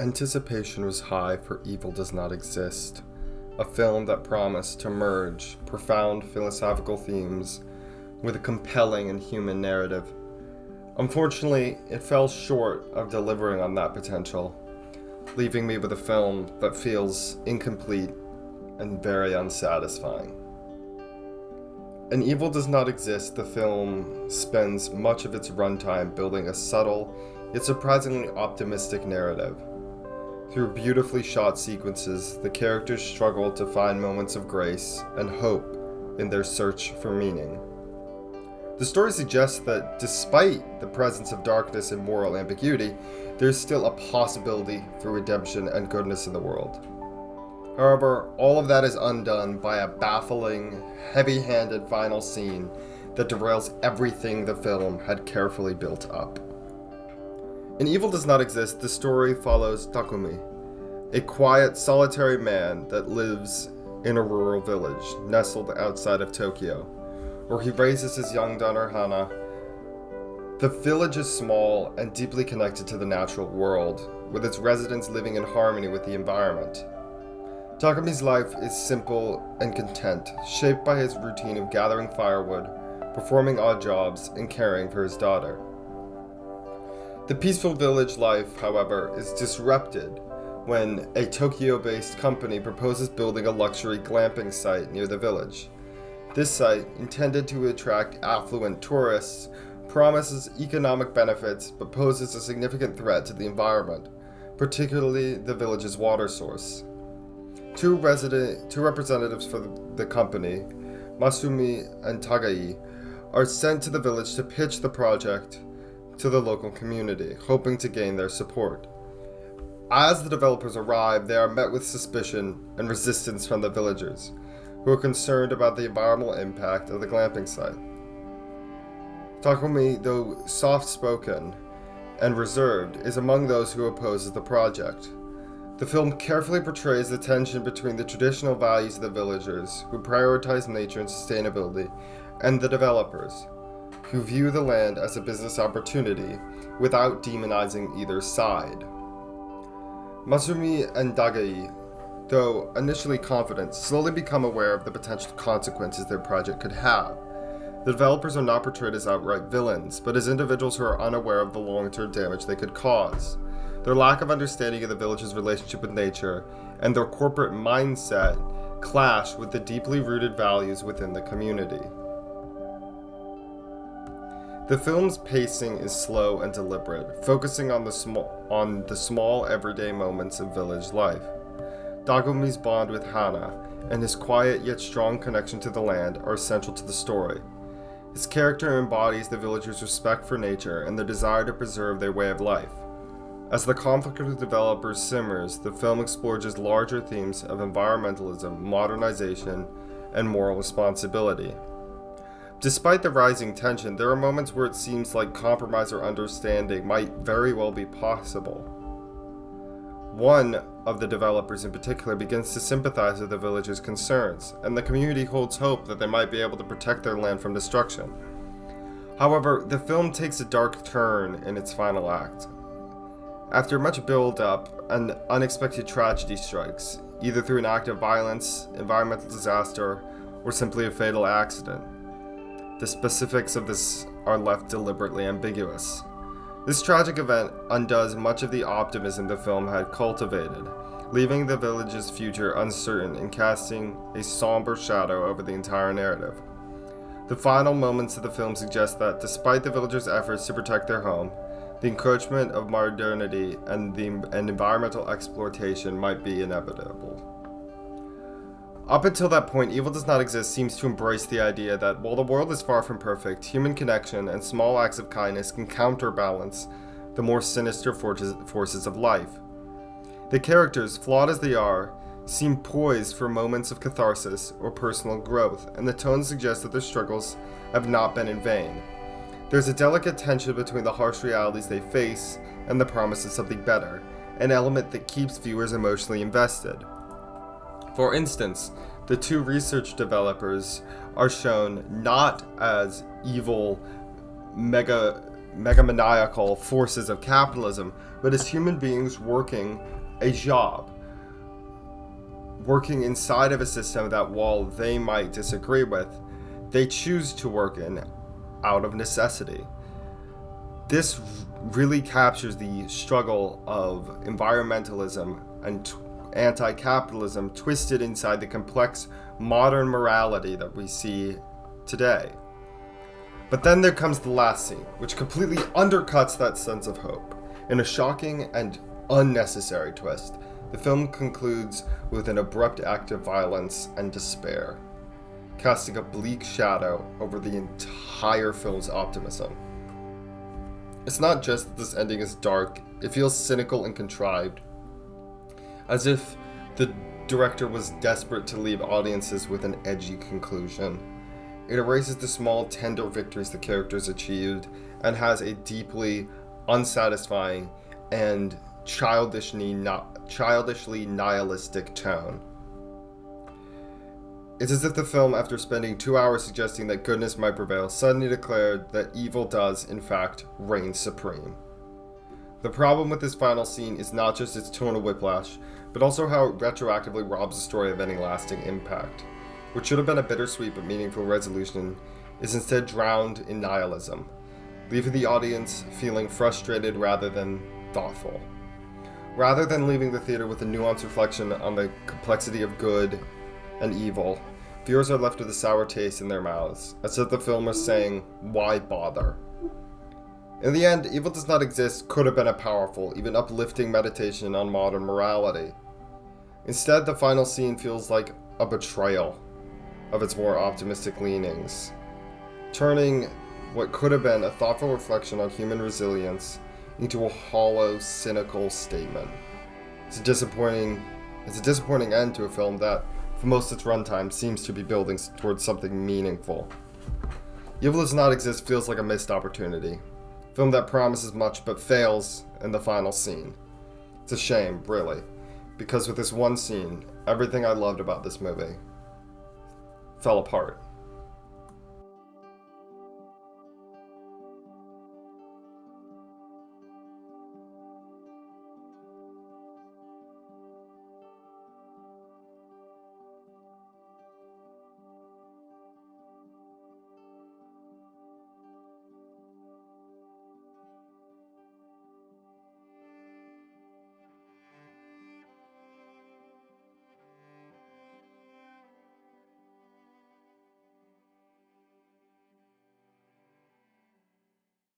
Anticipation was high for Evil Does Not Exist, a film that promised to merge profound philosophical themes with a compelling and human narrative. Unfortunately, it fell short of delivering on that potential, leaving me with a film that feels incomplete and very unsatisfying. In Evil Does Not Exist, the film spends much of its runtime building a subtle, yet surprisingly optimistic narrative. Through beautifully shot sequences, the characters struggle to find moments of grace and hope in their search for meaning. The story suggests that despite the presence of darkness and moral ambiguity, there is still a possibility for redemption and goodness in the world. However, all of that is undone by a baffling, heavy-handed final scene that derails everything the film had carefully built up. In Evil Does Not Exist, the story follows Takumi, a quiet, solitary man that lives in a rural village nestled outside of Tokyo, where he raises his young daughter Hana. The village is small and deeply connected to the natural world, with its residents living in harmony with the environment. Takumi's life is simple and content, shaped by his routine of gathering firewood, performing odd jobs, and caring for his daughter. The peaceful village life, however, is disrupted when a Tokyo-based company proposes building a luxury glamping site near the village. This site, intended to attract affluent tourists, promises economic benefits but poses a significant threat to the environment, particularly the village's water source. Two representatives for the company, Masumi and Tagai, are sent to the village to pitch the project to the local community, hoping to gain their support. As the developers arrive, they are met with suspicion and resistance from the villagers, who are concerned about the environmental impact of the glamping site. Takumi, though soft-spoken and reserved, is among those who opposes the project. The film carefully portrays the tension between the traditional values of the villagers, who prioritize nature and sustainability, and the developers, who view the land as a business opportunity without demonizing either side. Masumi and Dagai, though initially confident, slowly become aware of the potential consequences their project could have. The developers are not portrayed as outright villains, but as individuals who are unaware of the long-term damage they could cause. Their lack of understanding of the village's relationship with nature and their corporate mindset clash with the deeply rooted values within the community. The film's pacing is slow and deliberate, focusing on the small everyday moments of village life. Dagumi's bond with Hana and his quiet yet strong connection to the land are essential to the story. His character embodies the villagers' respect for nature and their desire to preserve their way of life. As the conflict with developers simmers, the film explores larger themes of environmentalism, modernization, and moral responsibility. Despite the rising tension, there are moments where it seems like compromise or understanding might very well be possible. One of the developers in particular begins to sympathize with the village's concerns, and the community holds hope that they might be able to protect their land from destruction. However, the film takes a dark turn in its final act. After much build-up, an unexpected tragedy strikes, either through an act of violence, environmental disaster, or simply a fatal accident. The specifics of this are left deliberately ambiguous. This tragic event undoes much of the optimism the film had cultivated, leaving the village's future uncertain and casting a somber shadow over the entire narrative. The final moments of the film suggest that, despite the villagers' efforts to protect their home, the encroachment of modernity and environmental exploitation might be inevitable. Up until that point, Evil Does Not Exist seems to embrace the idea that while the world is far from perfect, human connection and small acts of kindness can counterbalance the more sinister forces of life. The characters, flawed as they are, seem poised for moments of catharsis or personal growth, and the tone suggests that their struggles have not been in vain. There's a delicate tension between the harsh realities they face and the promise of something better, an element that keeps viewers emotionally invested. For instance, the two research developers are shown not as evil megamaniacal forces of capitalism, but as human beings working a job, working inside of a system that, while they might disagree with, they choose to work in out of necessity. This really captures the struggle of environmentalism and anti-capitalism twisted inside the complex modern morality that we see today. But then there comes the last scene, which completely undercuts that sense of hope. In a shocking and unnecessary twist, the film concludes with an abrupt act of violence and despair, casting a bleak shadow over the entire film's optimism. It's not just that this ending is dark, it feels cynical and contrived, as if the director was desperate to leave audiences with an edgy conclusion. It erases the small, tender victories the characters achieved and has a deeply unsatisfying and childishly nihilistic tone. It's as if the film, after spending 2 hours suggesting that goodness might prevail, suddenly declared that evil does, in fact, reign supreme. The problem with this final scene is not just its tonal whiplash, but also how it retroactively robs the story of any lasting impact. What should have been a bittersweet but meaningful resolution is instead drowned in nihilism, leaving the audience feeling frustrated rather than thoughtful. Rather than leaving the theater with a nuanced reflection on the complexity of good and evil, viewers are left with a sour taste in their mouths, as if the film was saying, why bother? In the end, Evil Does Not Exist could have been a powerful, even uplifting meditation on modern morality. Instead, the final scene feels like a betrayal of its more optimistic leanings, turning what could have been a thoughtful reflection on human resilience into a hollow, cynical statement. It's a disappointing end to a film that, for most of its runtime, seems to be building towards something meaningful. Evil Does Not Exist feels like a missed opportunity. A film that promises much but fails in the final scene. It's a shame, really, because with this one scene, everything I loved about this movie fell apart.